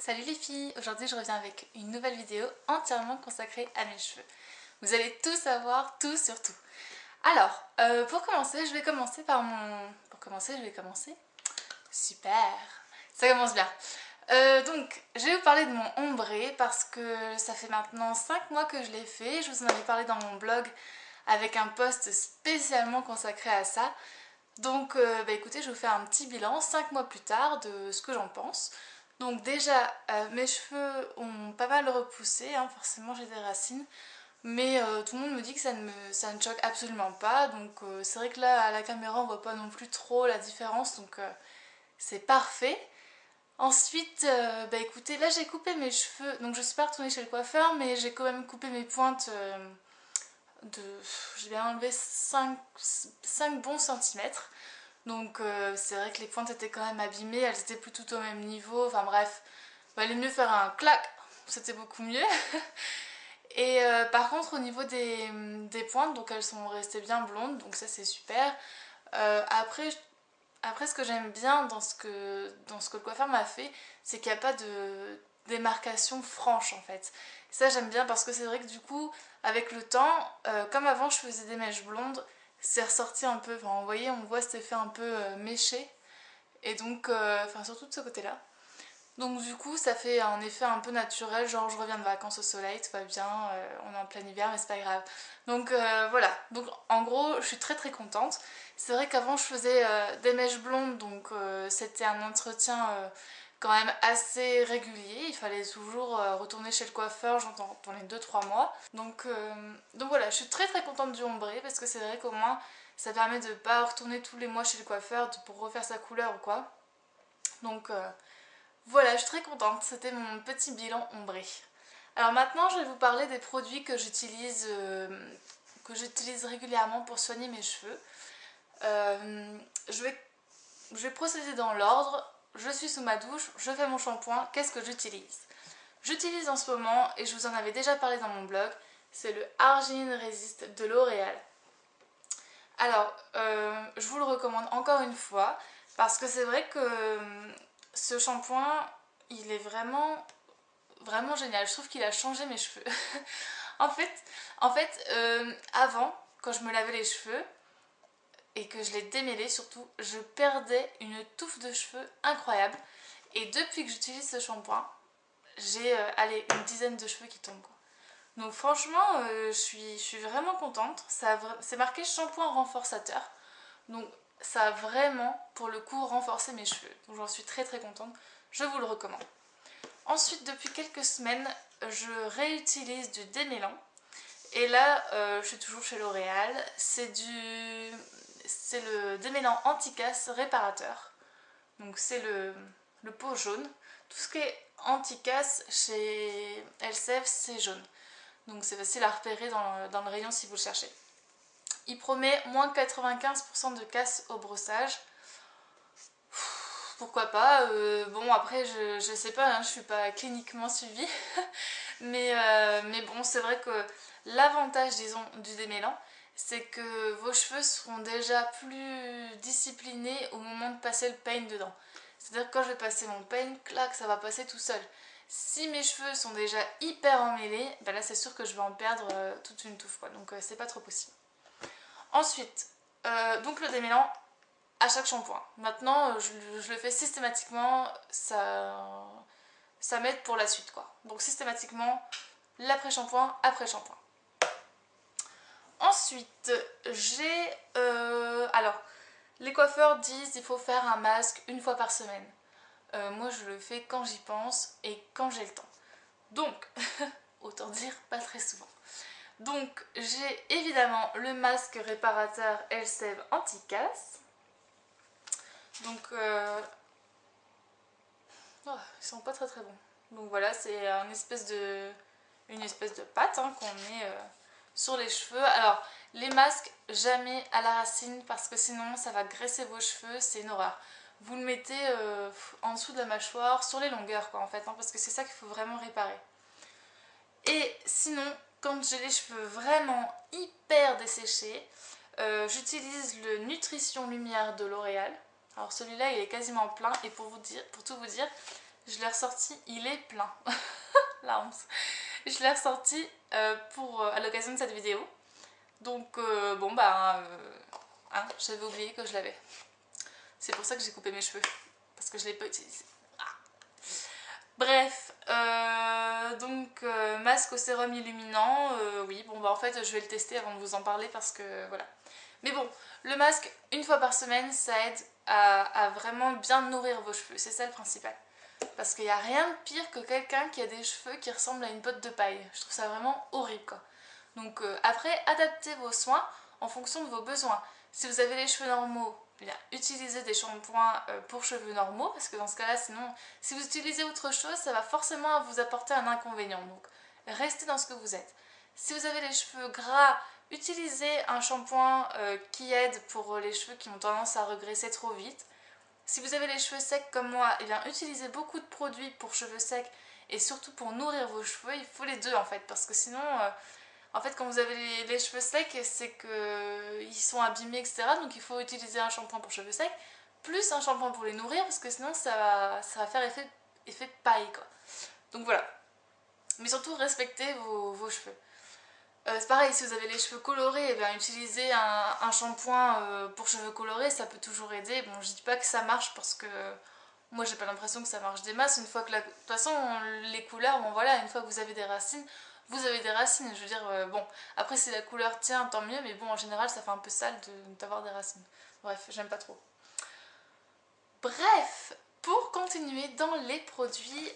Salut les filles, aujourd'hui je reviens avec une nouvelle vidéo entièrement consacrée à mes cheveux. Vous allez tout savoir, tout sur tout. Alors, pour commencer, je vais commencer par mon... Super, ça commence bien. Donc, je vais vous parler de mon ombré parce que ça fait maintenant 5 mois que je l'ai fait. Je vous en avais parlé dans mon blog avec un post spécialement consacré à ça. Donc, écoutez, je vous fais un petit bilan 5 mois plus tard de ce que j'en pense. Donc déjà, mes cheveux ont pas mal repoussé, hein, forcément j'ai des racines, mais tout le monde me dit que ça ne choque absolument pas, donc c'est vrai que là à la caméra on voit pas non plus trop la différence, donc c'est parfait. Ensuite, écoutez, là j'ai coupé mes cheveux, donc je suis pas retournée chez le coiffeur, mais j'ai quand même coupé mes pointes de... J'ai bien enlevé 5 bons centimètres. Donc c'est vrai que les pointes étaient quand même abîmées, elles étaient plus toutes au même niveau, enfin bref, il valait mieux faire un clac, c'était beaucoup mieux. Et par contre au niveau des pointes, donc elles sont restées bien blondes, donc ça c'est super. Après ce que j'aime bien dans ce que le coiffeur m'a fait, c'est qu'il n'y a pas de démarcation franche en fait. Ça j'aime bien parce que c'est vrai que du coup, avec le temps, comme avant je faisais des mèches blondes, c'est ressorti un peu, enfin vous voyez, on voit cet effet un peu méché, et donc, surtout de ce côté-là. Donc du coup ça fait un effet un peu naturel, genre je reviens de vacances au soleil, tout va bien, on est en plein hiver mais c'est pas grave. Donc voilà, donc en gros je suis très très contente. C'est vrai qu'avant je faisais des mèches blondes, donc c'était un entretien quand même assez régulier, il fallait toujours retourner chez le coiffeur genre dans les 2-3 mois. Donc voilà, je suis très très contente du ombré parce que c'est vrai qu'au moins ça permet de pas retourner tous les mois chez le coiffeur pour refaire sa couleur ou quoi. Donc voilà, je suis très contente, c'était mon petit bilan ombré. Alors maintenant, je vais vous parler des produits que j'utilise régulièrement pour soigner mes cheveux. Je vais procéder dans l'ordre. Je suis sous ma douche, je fais mon shampoing. Qu'est-ce que j'utilise? J'utilise en ce moment, et je vous en avais déjà parlé dans mon blog, c'est le Arginine Resist de L'Oréal. Alors, je vous le recommande encore une fois, parce que c'est vrai que ce shampoing, il est vraiment génial. Je trouve qu'il a changé mes cheveux. en fait, avant, quand je me lavais les cheveux et que je les démêlais surtout, je perdais une touffe de cheveux incroyable. Et depuis que j'utilise ce shampoing, j'ai allez, une dizaine de cheveux qui tombent, quoi. Donc franchement, je suis vraiment contente. C'est marqué shampoing renforçateur. Donc ça a vraiment, pour le coup, renforcé mes cheveux. Donc j'en suis très très contente. Je vous le recommande. Ensuite, depuis quelques semaines, je réutilise du démêlant. Et là, je suis toujours chez L'Oréal. C'est le démêlant anti-casse réparateur. Donc c'est le pot jaune. Tout ce qui est anti-casse chez Elseve, c'est jaune. Donc c'est facile à repérer dans le rayon si vous le cherchez. Il promet moins 95% de casse au brossage. Pourquoi pas, bon après je sais pas, hein, je suis pas cliniquement suivie, mais bon c'est vrai que l'avantage disons du démêlant, c'est que vos cheveux seront déjà plus disciplinés au moment de passer le pain dedans. C'est-à-dire que quand je vais passer mon pain, clac, ça va passer tout seul. Si mes cheveux sont déjà hyper emmêlés, ben là c'est sûr que je vais en perdre toute une touffe, quoi, donc c'est pas trop possible. Ensuite, donc le démêlant, à chaque shampoing. Maintenant, je le fais systématiquement, ça m'aide pour la suite, quoi. Donc systématiquement, l'après-shampoing, après-shampoing. Ensuite, j'ai... alors, les coiffeurs disent qu'il faut faire un masque une fois par semaine. Moi, je le fais quand j'y pense et quand j'ai le temps. Donc, autant dire pas très souvent. Donc, j'ai évidemment le masque réparateur Elseve Anti-Casse. Donc, oh, ils sont pas très très bons. Donc voilà, c'est une espèce de pâte hein, qu'on met sur les cheveux. Alors, les masques, jamais à la racine parce que sinon ça va graisser vos cheveux, c'est une horreur. Vous le mettez en dessous de la mâchoire, sur les longueurs quoi en fait, hein, parce que c'est ça qu'il faut vraiment réparer. Et sinon, quand j'ai les cheveux vraiment hyper desséchés, j'utilise le Nutrition Lumière de L'Oréal. Alors celui-là il est quasiment plein et pour tout vous dire, je l'ai ressorti, il est plein. La honte. Je l'ai ressorti à l'occasion de cette vidéo. Donc bon bah hein, j'avais oublié que je l'avais. C'est pour ça que j'ai coupé mes cheveux. Parce que je ne l'ai pas utilisé. Ah. Bref, donc masque au sérum illuminant, oui, bon bah en fait je vais le tester avant de vous en parler parce que voilà. Mais bon, le masque, une fois par semaine, ça aide à vraiment bien nourrir vos cheveux, c'est ça le principal. Parce qu'il n'y a rien de pire que quelqu'un qui a des cheveux qui ressemblent à une botte de paille. Je trouve ça vraiment horrible quoi. Donc après, adaptez vos soins en fonction de vos besoins. Si vous avez les cheveux normaux, eh bien, utilisez des shampoings pour cheveux normaux, parce que dans ce cas-là, sinon, si vous utilisez autre chose, ça va forcément vous apporter un inconvénient. Donc, restez dans ce que vous êtes. Si vous avez les cheveux gras, utilisez un shampoing qui aide pour les cheveux qui ont tendance à regresser trop vite. Si vous avez les cheveux secs comme moi, eh bien, utilisez beaucoup de produits pour cheveux secs et surtout pour nourrir vos cheveux. Il faut les deux en fait, parce que sinon... en fait, quand vous avez les cheveux secs, c'est qu'ils sont abîmés, etc. Donc il faut utiliser un shampoing pour cheveux secs, plus un shampoing pour les nourrir, parce que sinon ça va faire effet paille, quoi. Donc voilà. Mais surtout, respectez vos cheveux. C'est pareil, si vous avez les cheveux colorés, eh bien, utilisez un shampoing pour cheveux colorés, ça peut toujours aider. Bon, je dis pas que ça marche parce que moi j'ai pas l'impression que ça marche des masses. Une fois que de toute façon, les couleurs, bon voilà, une fois que vous avez des racines, vous avez des racines. Je veux dire, bon, après si la couleur tient, tant mieux, mais bon, en général, ça fait un peu sale d'avoir des racines. Bref, j'aime pas trop. Bref, pour continuer dans les produits,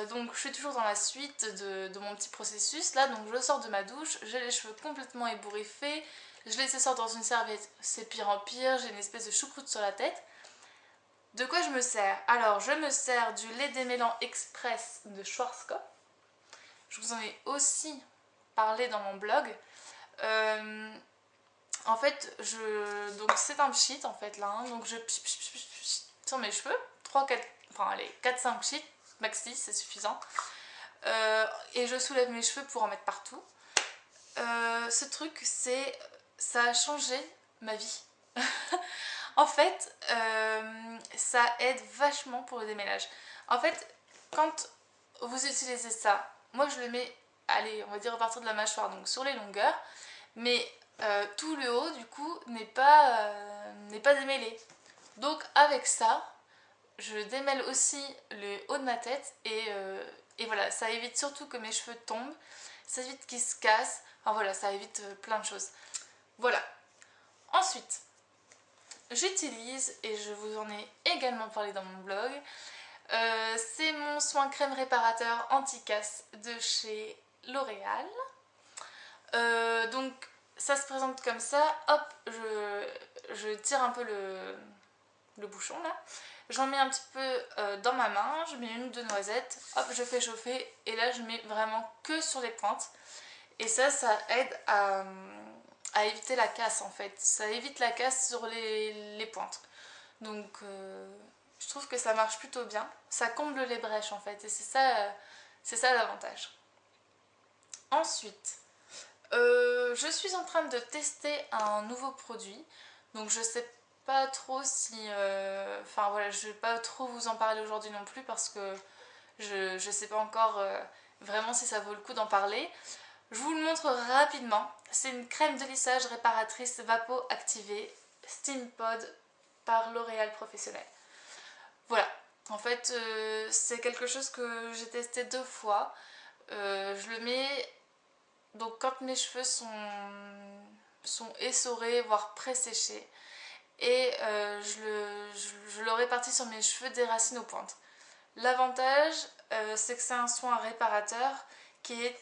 donc je suis toujours dans la suite de mon petit processus là, donc je sors de ma douche, j'ai les cheveux complètement ébouriffés, je les sors dans une serviette, c'est pire en pire, j'ai une espèce de choucroute sur la tête. De quoi je me sers? Alors je me sers du lait démêlant express de Schwarzkopf, je vous en ai aussi parlé dans mon blog. En fait, donc c'est un pchit en fait là, hein, donc je sur mes cheveux, 3, 4, enfin allez, 4-5 pchits, maxi, c'est suffisant. Et je soulève mes cheveux pour en mettre partout. Ce truc, ça a changé ma vie. En fait, ça aide vachement pour le démêlage. En fait, quand vous utilisez ça, moi je le mets, allez, on va dire à partir de la mâchoire, donc sur les longueurs, mais tout le haut du coup n'est pas démêlé. Donc avec ça, je démêle aussi le haut de ma tête et voilà, ça évite surtout que mes cheveux tombent, ça évite qu'ils se cassent, enfin voilà, ça évite plein de choses. Voilà. Ensuite, j'utilise, et je vous en ai également parlé dans mon blog, c'est mon soin crème réparateur anti-casse de chez L'Oréal. Donc ça se présente comme ça, hop, je tire un peu le bouchon là, j'en mets un petit peu dans ma main, je mets une ou deux noisettes, hop, je fais chauffer et là je mets vraiment que sur les pointes et ça aide à éviter la casse en fait, ça évite la casse sur les pointes. Donc je trouve que ça marche plutôt bien, ça comble les brèches en fait et c'est ça l'avantage. Ensuite, je suis en train de tester un nouveau produit, donc je sais pas trop si... Enfin voilà, je vais pas trop vous en parler aujourd'hui non plus parce que je sais pas encore vraiment si ça vaut le coup d'en parler. Je vous le montre rapidement. C'est une crème de lissage réparatrice Vapo activée Steam Pod par L'Oréal Professionnel. Voilà, en fait c'est quelque chose que j'ai testé 2 fois. Je le mets... Donc quand mes cheveux sont essorés, voire pré-séchés, et je le répartis sur mes cheveux des racines aux pointes. L'avantage, c'est que c'est un soin réparateur qui est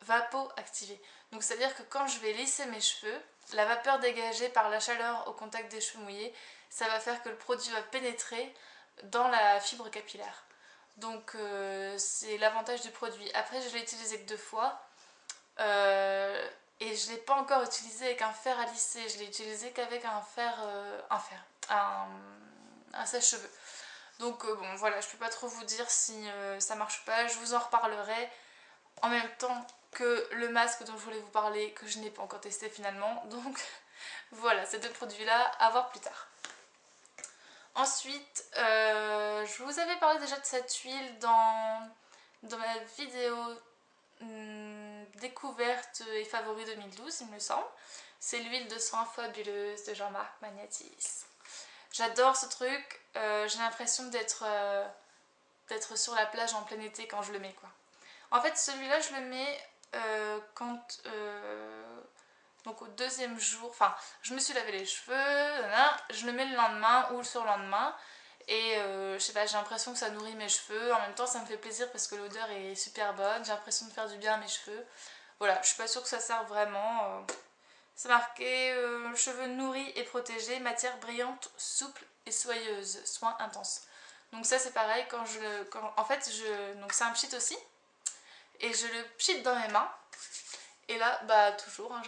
vapo-activé. Donc c'est-à-dire que quand je vais lisser mes cheveux, la vapeur dégagée par la chaleur au contact des cheveux mouillés, ça va faire que le produit va pénétrer dans la fibre capillaire. Donc c'est l'avantage du produit. Après, je l'ai utilisé que 2 fois. Et je ne l'ai pas encore utilisé avec un fer à lisser, je l'ai utilisé qu'avec un sèche-cheveux. Donc bon voilà, je peux pas trop vous dire si ça marche pas, je vous en reparlerai en même temps que le masque dont je voulais vous parler, que je n'ai pas encore testé finalement. Donc voilà, ces 2 produits là, à voir plus tard. Ensuite, je vous avais parlé déjà de cette huile dans ma vidéo découverte et favori 2012, il me semble. C'est l'huile de soin fabuleuse de Jean-Marc Magnatis. J'adore ce truc, j'ai l'impression d'être sur la plage en plein été quand je le mets, quoi. En fait, celui-là, je le mets donc au deuxième jour, enfin, je me suis lavé les cheveux, je le mets le lendemain ou le surlendemain. Et je sais pas, j'ai l'impression que ça nourrit mes cheveux. En même temps, ça me fait plaisir parce que l'odeur est super bonne. J'ai l'impression de faire du bien à mes cheveux. Voilà, je suis pas sûre que ça sert vraiment. C'est marqué cheveux nourris et protégés, matière brillante, souple et soyeuse, soin intense. Donc ça c'est pareil en fait donc c'est un pchit aussi et je le pchit dans mes mains et là bah toujours hein,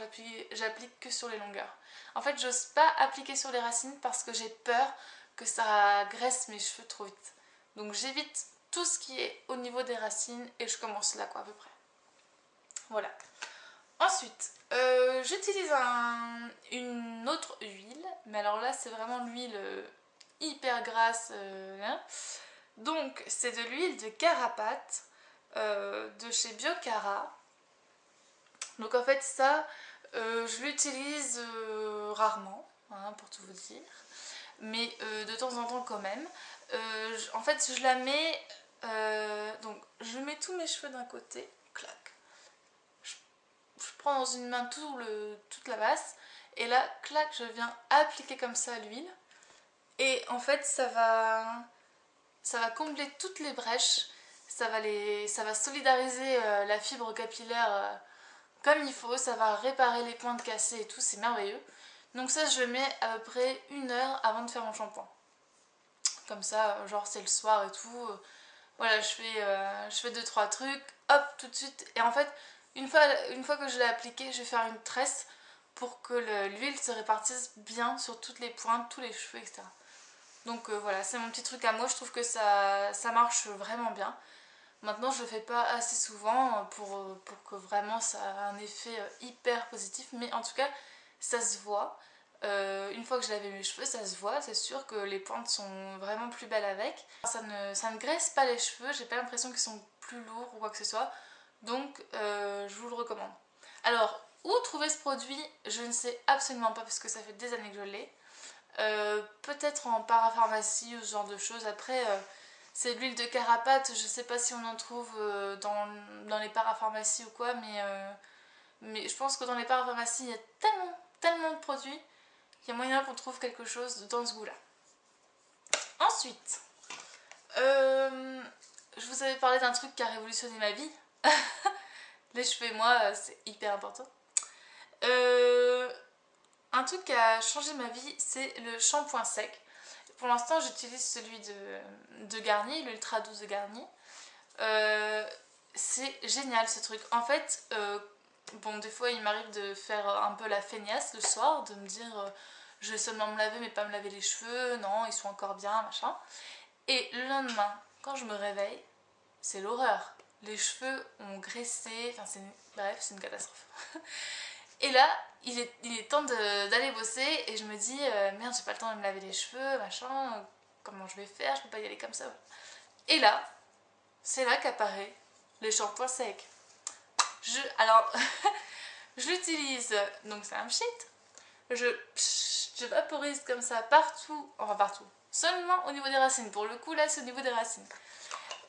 j'applique que sur les longueurs. En fait j'ose pas appliquer sur les racines parce que j'ai peur que ça graisse mes cheveux trop vite. Donc j'évite tout ce qui est au niveau des racines et je commence là quoi à peu près. Voilà. Ensuite, j'utilise une autre huile, mais alors là c'est vraiment l'huile hyper grasse. Hein. Donc c'est de l'huile de carapate de chez Biocara. Donc en fait ça, je l'utilise rarement, hein, pour tout vous dire, mais de temps en temps quand même. En fait je la mets, donc je mets tous mes cheveux d'un côté, clac. Je prends dans une main toute la base et là, clac, je viens appliquer comme ça l'huile et en fait ça va combler toutes les brèches, ça va solidariser la fibre capillaire comme il faut, ça va réparer les pointes cassées et tout, c'est merveilleux. Donc ça je le mets à peu près 1 heure avant de faire mon shampoing. Comme ça, genre c'est le soir et tout. Voilà, je fais 2-3 trucs, hop, tout de suite. Et en fait, une fois que je l'ai appliqué, je vais faire une tresse pour que l'huile se répartisse bien sur toutes les pointes, tous les cheveux, etc. Donc voilà, c'est mon petit truc à moi, je trouve que ça marche vraiment bien. Maintenant, je le fais pas assez souvent pour que vraiment ça ait un effet hyper positif, mais en tout cas, ça se voit. Une fois que j'ai lavé mes cheveux, ça se voit, c'est sûr que les pointes sont vraiment plus belles avec. Ça ne graisse pas les cheveux, j'ai pas l'impression qu'ils sont plus lourds ou quoi que ce soit, donc je vous le recommande. Alors, où trouver ce produit, je ne sais absolument pas parce que ça fait des années que je l'ai. Peut-être en parapharmacie ou ce genre de choses. Après, c'est de l'huile de carapate, je sais pas si on en trouve dans les parapharmacies ou quoi, mais je pense que dans les parapharmacies, il y a tellement de produits qu'il y a moyen qu'on trouve quelque chose dans ce goût-là. Ensuite, je vous avais parlé d'un truc qui a révolutionné ma vie. Les cheveux et moi, c'est hyper important. Un truc qui a changé ma vie, c'est le shampoing sec. Pour l'instant, j'utilise celui de Garnier, l'Ultra Douce de Garnier. C'est génial ce truc. En fait, bon, des fois, il m'arrive de faire un peu la feignasse le soir, de me dire je vais seulement me laver, mais pas me laver les cheveux. Non, ils sont encore bien, machin. Et le lendemain, quand je me réveille, c'est l'horreur. Les cheveux ont graissé, enfin, bref, c'est une catastrophe. Et là, il est temps d'aller bosser et je me dis merde, j'ai pas le temps de me laver les cheveux, machin, comment je vais faire, je peux pas y aller comme ça. Et là, c'est là qu'apparaît le shampoing sec. Alors, je l'utilise, donc c'est un pchit, je vaporise comme ça partout, enfin partout, seulement au niveau des racines. Pour le coup, là, c'est au niveau des racines.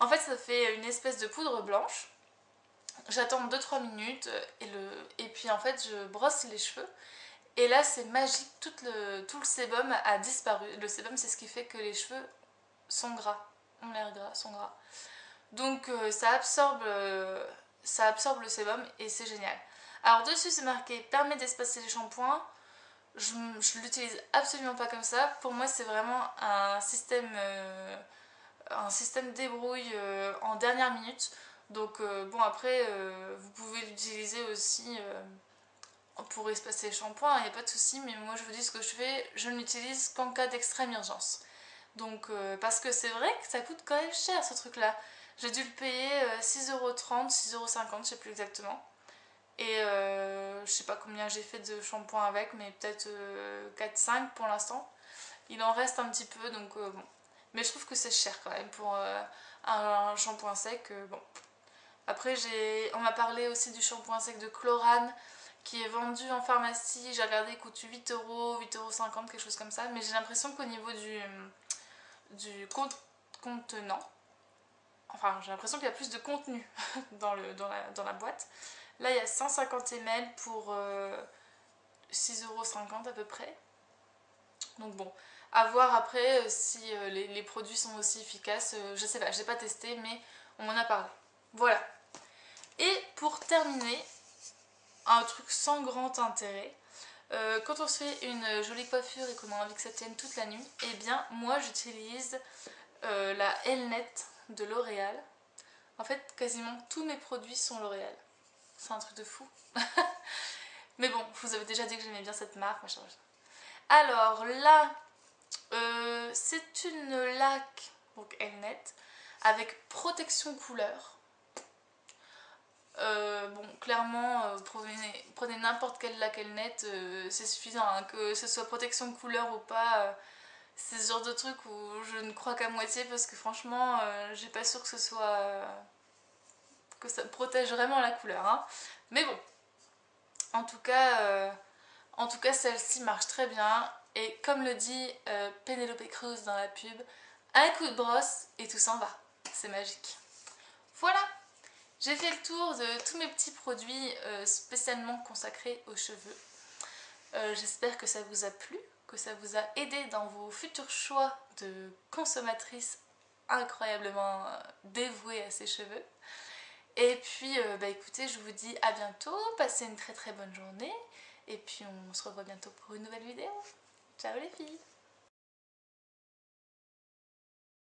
En fait, ça fait une espèce de poudre blanche. J'attends 2-3 minutes et puis en fait je brosse les cheveux et là c'est magique, tout le sébum a disparu. Le sébum c'est ce qui fait que les cheveux sont gras, ont l'air gras, sont gras. Donc ça absorbe le sébum et c'est génial. Alors dessus c'est marqué permet d'espacer les shampoings. Je l'utilise absolument pas comme ça. Pour moi c'est vraiment un système débrouille en dernière minute. Donc bon après vous pouvez l'utiliser aussi pour espacer les shampoings, il n'y a pas de souci, mais moi je vous dis ce que je fais, je ne l'utilise qu'en cas d'extrême urgence. Donc parce que c'est vrai que ça coûte quand même cher ce truc là. J'ai dû le payer 6,30€, 6,50€, je sais plus exactement. Et je sais pas combien j'ai fait de shampoing avec, mais peut-être 4-5 pour l'instant. Il en reste un petit peu, donc bon. Mais je trouve que c'est cher quand même pour un shampoing sec. Bon. Après, on m'a parlé aussi du shampoing sec de Chlorane qui est vendu en pharmacie. J'ai regardé, il coûte 8 euros, 8,50 €, quelque chose comme ça. Mais j'ai l'impression qu'au niveau du contenant, enfin, j'ai l'impression qu'il y a plus de contenu dans la boîte. Là, il y a 150 ml pour 6,50 € à peu près. Donc bon, à voir après si les produits sont aussi efficaces. Je sais pas, je n'ai pas testé, mais on m'en a parlé. Voilà. Et pour terminer, un truc sans grand intérêt. Quand on se fait une jolie coiffure et qu'on a envie que ça tienne toute la nuit, eh bien moi j'utilise la Elnet de L'Oréal. En fait, quasiment tous mes produits sont L'Oréal. C'est un truc de fou. Mais bon, je vous avais déjà dit que j'aimais bien cette marque, machin. Alors là, c'est une laque, donc Elnet, avec protection couleur. Bon, clairement, prenez n'importe quelle laque Elnet, c'est suffisant, hein, que ce soit protection couleur ou pas. C'est ce genre de truc où je ne crois qu'à moitié parce que franchement, j'ai pas sûr que ce soit que ça protège vraiment la couleur, hein. Mais bon, en tout cas celle-ci marche très bien. Et comme le dit Penelope Cruz dans la pub, un coup de brosse et tout s'en va. C'est magique. Voilà, j'ai fait le tour de tous mes petits produits spécialement consacrés aux cheveux. J'espère que ça vous a plu, que ça vous a aidé dans vos futurs choix de consommatrices incroyablement dévouées à ses cheveux. Et puis, bah écoutez, je vous dis à bientôt, passez une très très bonne journée, et puis on se revoit bientôt pour une nouvelle vidéo. Ciao les filles!